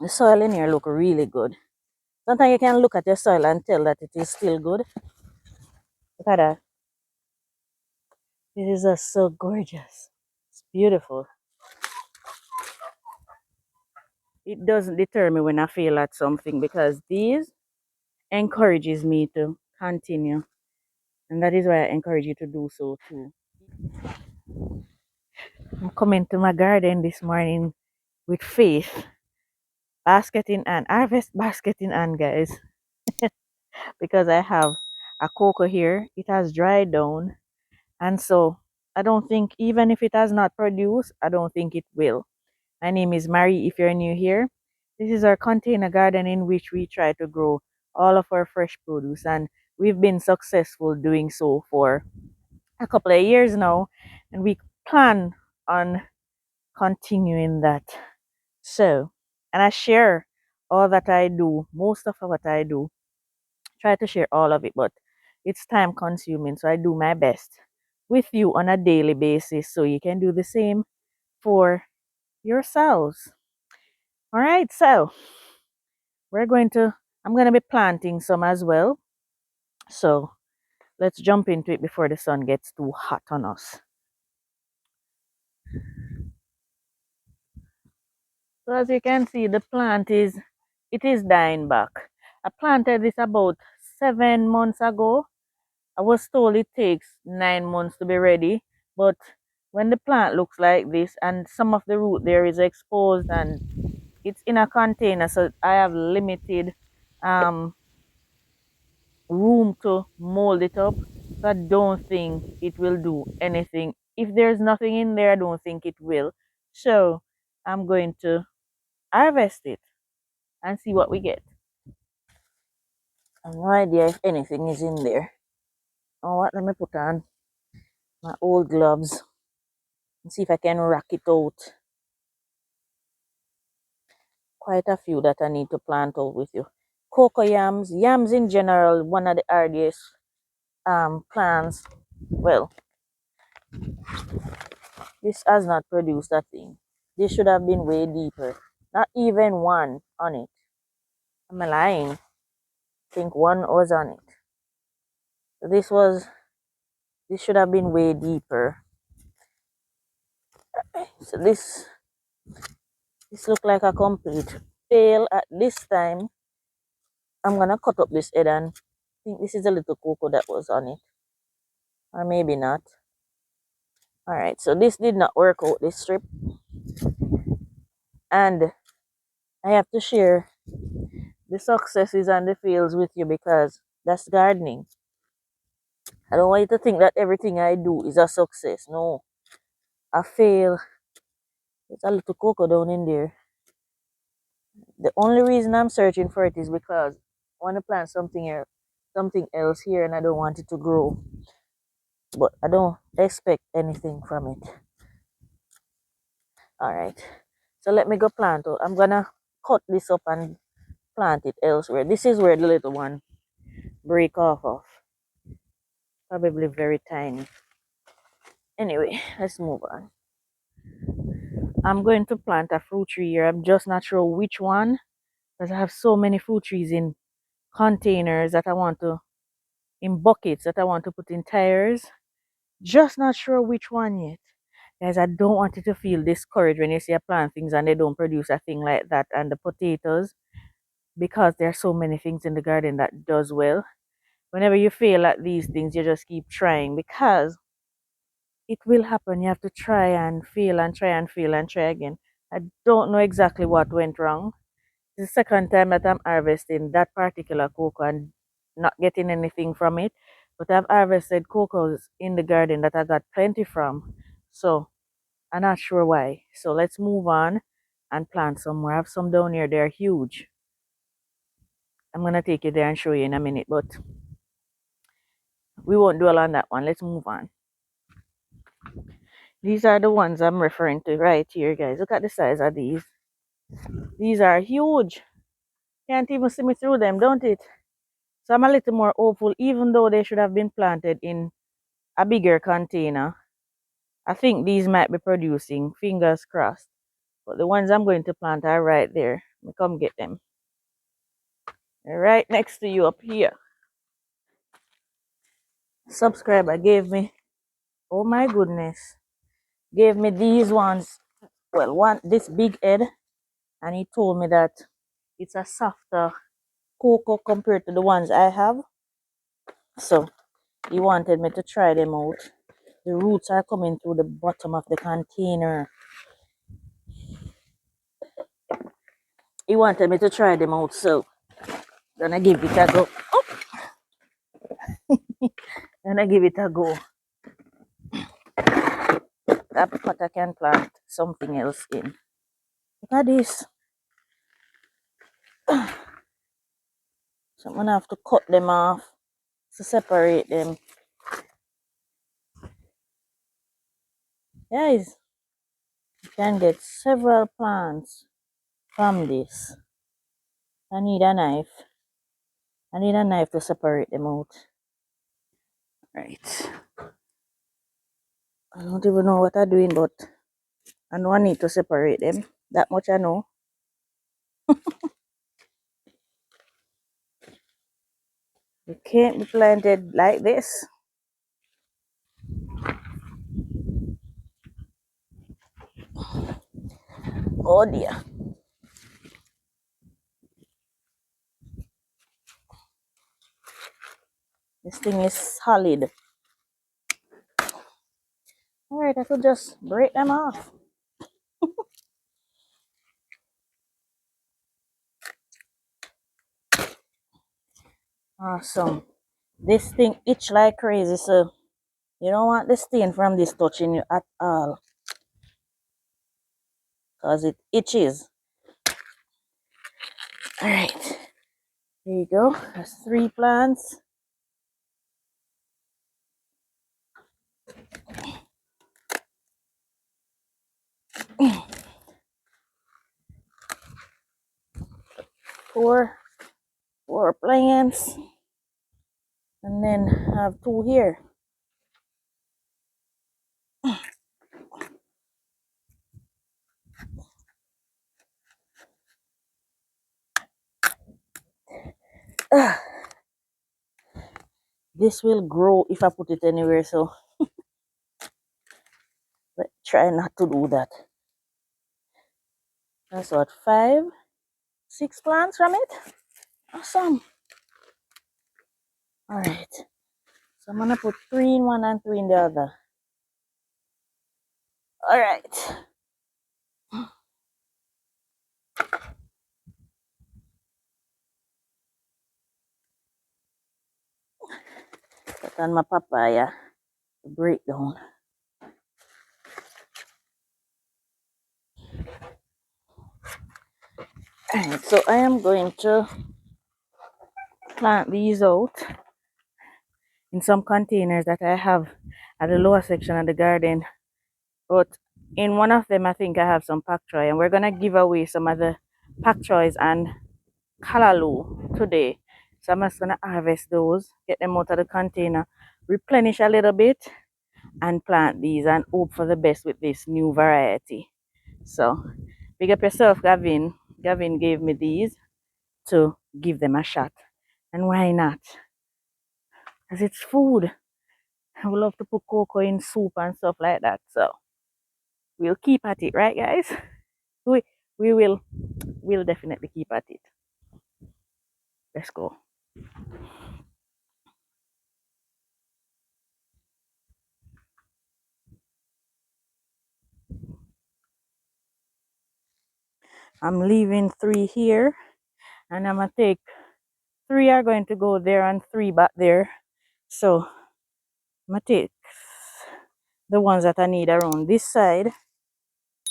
The soil in here look really good. Sometimes you can look at your soil and tell that it is still good. Look at that. It is just so gorgeous. It's beautiful. It doesn't deter me when I fail at something because these encourages me to continue. And that is why I encourage you to do so too. I'm coming to my garden this morning with faith. Basket in hand. Harvest basket in hand, guys. Because I have a cocoa here. It has dried down. And so I don't think, even if it has not produced, I don't think it will. My name is Mary. If you're new here, this is our container garden in which we try to grow all of our fresh produce. And we've been successful doing so for a couple of years now. And we plan on continuing that. So, and I share all that I do, most of what I do, try to share all of it, but it's time consuming. So I do my best with you on a daily basis so you can do the same for yourselves. All right, so I'm going to be planting some as well. So let's jump into it before the sun gets too hot on us. So as you can see, it is dying back. I planted this about 7 months ago. I was told it takes 9 months to be ready, but when the plant looks like this and some of the root there is exposed and it's in a container, so I have limited um, room to mold it up. So I don't think it will do anything. If there's nothing in there, I don't think it will. So I'm going to harvest it and see what we get. I have no idea if anything is in there. Oh, what? Let me put on my old gloves and see if I can rack it out. Quite a few that I need to plant out with you. Cocoa yams, yams in general, one of the hardiest plants. Well, this has not produced a thing. This should have been way deeper. Not even one on it. Am I lying? I think one was on it. So this should have been way deeper. So this look like a complete fail at this time. I'm gonna cut up this head and I think this is a little cocoa that was on it. Or maybe not. Alright, so this did not work out, this strip. And I have to share the successes and the fails with you because that's gardening. I don't want you to think that everything I do is a success. No. I fail. There's a little cocoa down in there. The only reason I'm searching for it is because I want to plant something else here and I don't want it to grow. But I don't expect anything from it. Alright. So let me go plant it. I'm gonna cut this up and plant it elsewhere. This is where the little one break off of. Probably very tiny. Anyway, let's move on. I'm going to plant a fruit tree here. I'm just not sure which one because I have so many fruit trees in containers that I want to, in buckets that I want to put in tires. Just not sure which one yet. Guys, I don't want you to feel discouraged when you see I plant things and they don't produce a thing like that. And the potatoes, because there are so many things in the garden that does well. Whenever you fail at these things, you just keep trying because it will happen. You have to try and fail and try and fail and try again. I don't know exactly what went wrong. It's the second time that I'm harvesting that particular cocoa and not getting anything from it. But I've harvested cocoas in the garden that I got plenty from. So I'm not sure why. So let's move on and plant some more. I have some down here. They're huge. I'm going to take you there and show you in a minute. But we won't dwell on that one. Let's move on. These are the ones I'm referring to right here, guys. Look at the size of these. These are huge. Can't even see me through them, don't it? So I'm a little more hopeful, even though they should have been planted in a bigger container. I think these might be producing, fingers crossed. But the ones I'm going to plant are right there. me come get them. They're right next to you up here. Subscriber gave me, oh my goodness, gave me these ones. Well, one this big head, and he told me that it's a softer cocoa compared to the ones I have. So he wanted me to try them out. The roots are coming through the bottom of the container. He wanted me to try them out, so gonna give it a go. Oh, gonna give it a go. That pot I can plant something else in. Look at this. So I'm gonna have to cut them off to separate them. Guys, you can get several plants from this. I need a knife. I need a knife to separate them out. Right. I don't even know what I'm doing, but I know I need to separate them. That much I know. They can't be planted like this. Oh dear. This thing is solid. Alright, I could just break them off. Awesome. This thing itch like crazy, so you don't want the stain from this touching you at all. Because it itches. Alright. Here you go. That's 3 plants. Four plants. And then have 2 here. This will grow if I put it anywhere, so let's try not to do that. That's what, 5, 6 plants from it? Awesome. Alright. So I'm gonna put 3 in one and 3 in the other. Alright. Put on my papaya to break down. Alright, so I am going to plant these out in some containers that I have at the lower section of the garden. But in one of them, I think I have some pak choy, and we're gonna give away some of the pak choys and callaloo today. So I'm just gonna harvest those, get them out of the container, replenish a little bit, and plant these and hope for the best with this new variety. So big up yourself, Gavin. Gavin gave me these to give them a shot. And why not? Because it's food. I would love to put cocoa in soup and stuff like that. So we'll keep at it, right guys? We will we'll definitely keep at it. Let's go. I'm leaving 3 here, and I'm gonna take 3 are going to go there and 3 back there. So I'm gonna take the ones that I need around this side.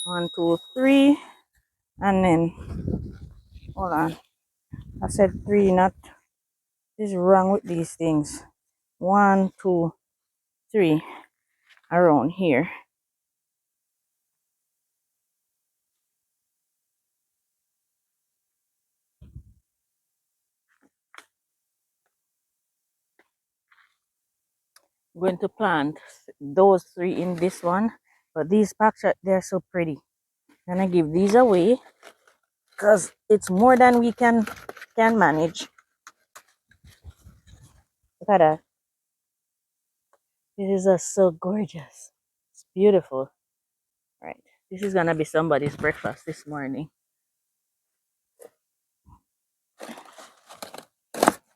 1, 2, 3, and then hold on. I said 3, not what is wrong with these things. 1, 2, 3 around here. I'm going to plant those 3 in this one, but these packs they're so pretty. I'm gonna give these away. because it's more than we can manage. Look at that. This is just so gorgeous. It's beautiful. Right. This is gonna be somebody's breakfast this morning.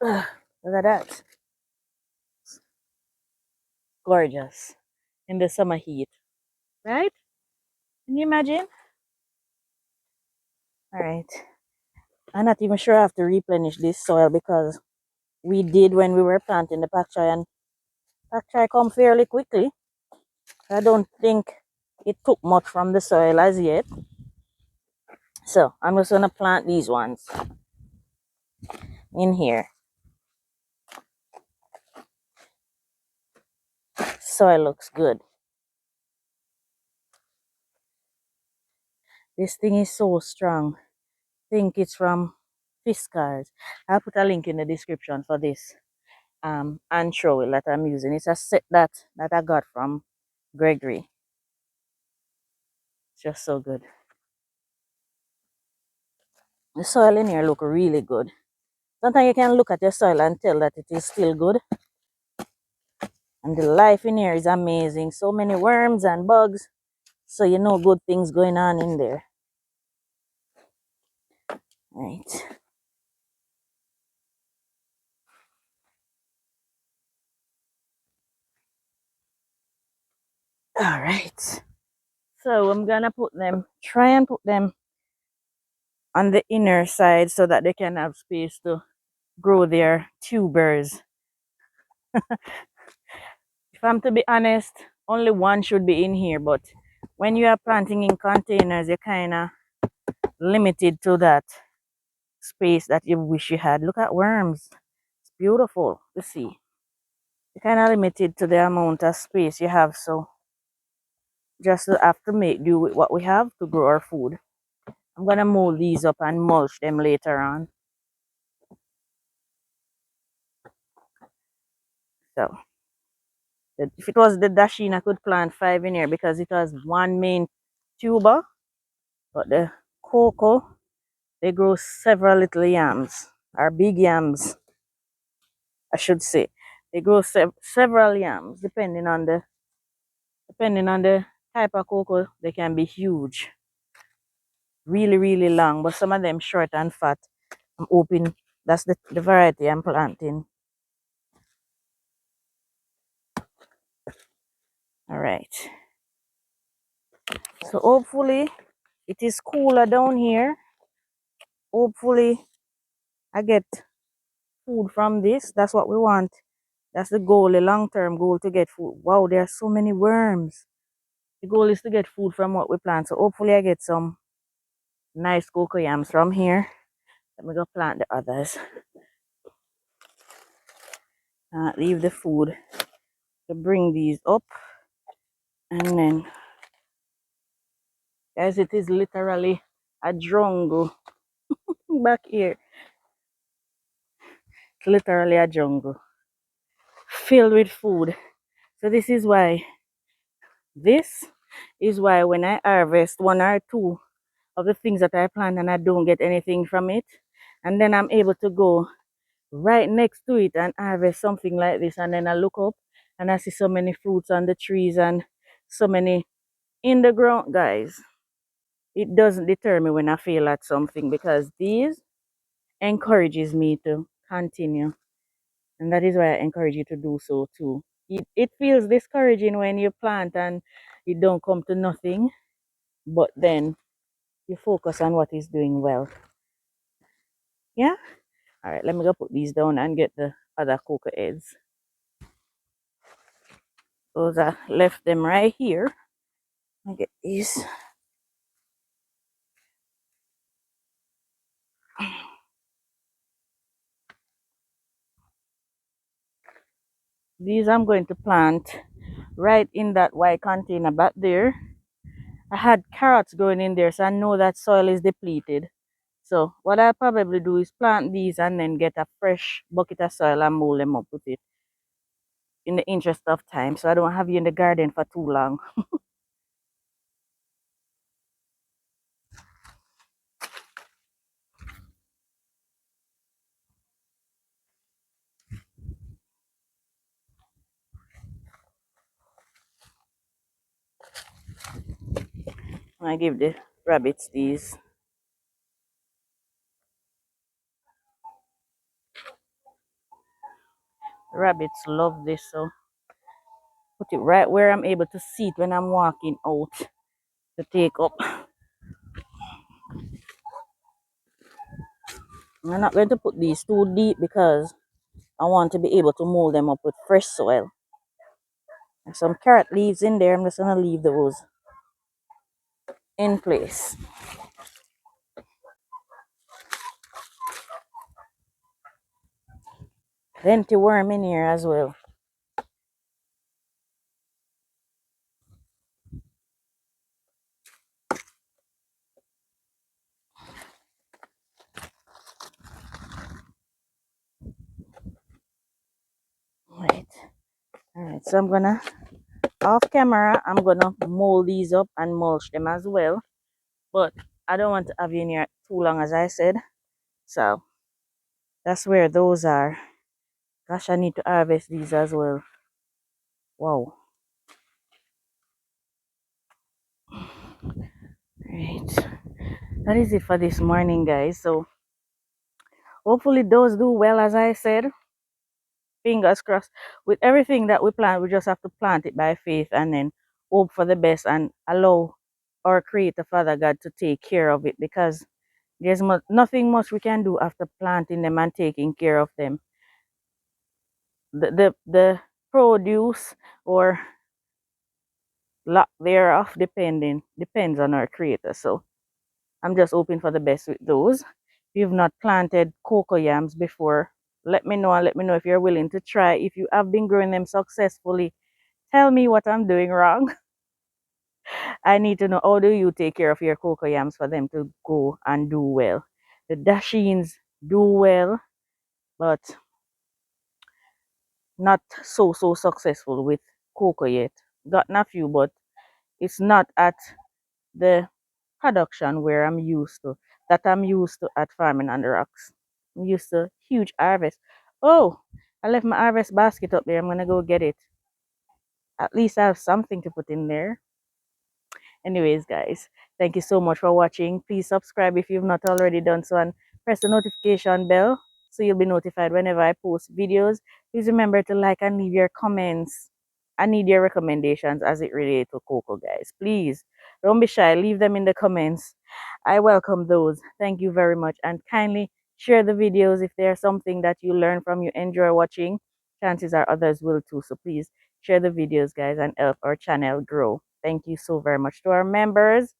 Ugh, look at that. Gorgeous. In the summer heat. Right? Can you imagine? Alright. I'm not even sure I have to replenish this soil because we did when we were planting the pak choi, and pak choi come fairly quickly. I don't think it took much from the soil as yet. So I'm just gonna plant these ones in here. Soil looks good. This thing is so strong. Think it's from Fiskars. I'll put a link in the description for this ancho that I'm using. It's a set that I got from Gregory. It's just so good. The soil in here look really good. Sometimes you can look at your soil and tell that it is still good. And the life in here is amazing. So many worms and bugs. So you know good things going on in there. Right. All right. So I'm gonna try and put them on the inner side so that they can have space to grow their tubers. If I'm to be honest, only one should be in here, but when you are planting in containers, you're kind of limited to that space that you wish you had. Look at worms. It's beautiful to see. You're kind of limited to the amount of space you have, so just have to make do with what we have to grow our food. I'm gonna mold these up and mulch them later on. So if it was the dasheen, I could plant 5 in here because it has one main tuber, but the cocoa, they grow several little yams, or big yams, I should say. They grow several yams depending on the type of cocoa. They can be huge, really, really long, but some of them short and fat. I'm hoping that's the variety I'm planting. All right. So hopefully it is cooler down here. Hopefully I get food from this. That's what we want. That's the goal, the long-term goal, to get food. Wow, there are so many worms. The goal is to get food from what we plant. So hopefully I get some nice cocoa yams from here. Let me go plant the others. Leave the food to bring these up. And then, guys, it is literally a jungle back here. It's literally a jungle filled with food. So this is why when I harvest one or two of the things that I plant and I don't get anything from it, and then I'm able to go right next to it and harvest something like this, and then I look up and I see so many fruits on the trees and so many in the ground, guys. It doesn't deter me when I fail at something, because these encourages me to continue, and that is why I encourage you to do so too. It feels discouraging when you plant and you don't come to nothing, but then you focus on what is doing well. Yeah. All right, let me go put these down and get the other cocoa heads. Those I left them right here. I get these. These I'm going to plant right in that white container back there. I had carrots growing in there, so I know that soil is depleted. So what I'll probably do is plant these and then get a fresh bucket of soil and mold them up with it, in the interest of time, so I don't have you in the garden for too long. I give the rabbits these. Rabbits love this, so put it right where I'm able to see it when I'm walking out to take up. I'm not going to put these too deep because I want to be able to mold them up with fresh soil. There's some carrot leaves in there. I'm just gonna leave those in place. Plenty worm in here as well. Right. Alright, so I'm gonna off camera, I'm gonna mold these up and mulch them as well. But I don't want to have you in here too long, as I said. So that's where those are. Gosh, I need to harvest these as well. Wow. Right. That is it for this morning, guys. So hopefully those do well, as I said. Fingers crossed. With everything that we plant, we just have to plant it by faith and then hope for the best and allow our Creator Father God to take care of it, because there's nothing much we can do after planting them and taking care of them. The produce or lack thereof depends on our Creator. So I'm just hoping for the best with those. If you've not planted cocoa yams before, let me know, and let me know if you're willing to try. If you have been growing them successfully, tell me what I'm doing wrong. I need to know, how do you take care of your cocoa yams for them to grow and do well? The dashings do well, but not so successful with cocoa yet. Gotten a few, but it's not at the production where I'm used to at Farming on the Rocks. I'm used to huge harvest. Oh, I left my harvest basket up there. I'm gonna go get it. At least I have something to put in there. Anyways, guys, thank you so much for watching. Please subscribe if you've not already done so, and press the notification bell so you'll be notified whenever I post videos. Please remember to like and leave your comments. I need your recommendations as it relates to cocoa, guys. Please don't be shy. Leave them in the comments. I welcome those. Thank you very much. And kindly share the videos if there's something that you learn from, you enjoy watching. Chances are others will too. So please share the videos, guys, and help our channel grow. Thank you so very much to our members.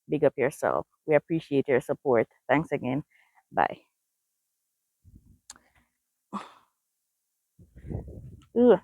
Big up yourself. We appreciate your support. Thanks again. Bye. Ugh.